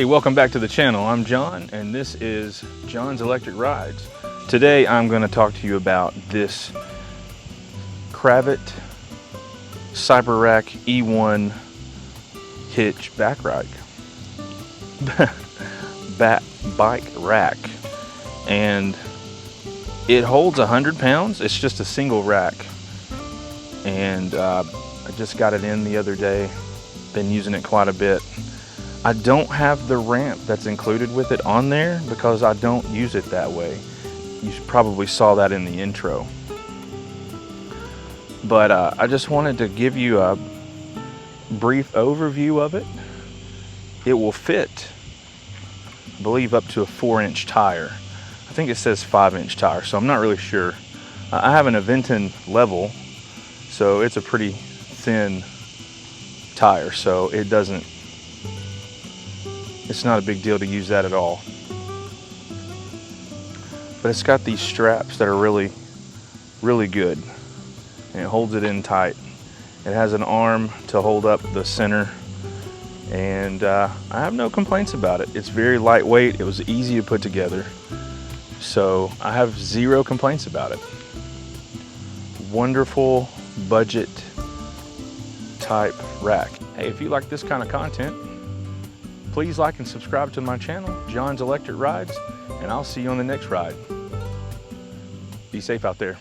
Hey, welcome back to the channel. I'm John, and this is John's Electric Rides. Today I'm going to talk to you about this Cravot Cyberrack E1 Hitch bike rack, and it holds 100 pounds. It's just a single rack, and I just got it in the other day. Been using it quite a bit. I don't have the ramp that's included with it on there because I don't use it that way. You probably saw that in the intro. But I just wanted to give you a brief overview of it. It will fit, I believe, up to a 4-inch tire. I think it says 5-inch tire, so I'm not really sure. I have an aventon level, so it's a pretty thin tire, so it's not a big deal to use that at all. But it's got these straps that are really good, and it holds it in tight. It has an arm to hold up the center, and I have no complaints about it. It's very lightweight. It was easy to put together, so I have zero complaints about it. Wonderful budget type rack. Hey, if you like this kind of content, please like and subscribe to my channel, John's Electric Rides, and I'll see you on the next ride. Be safe out there.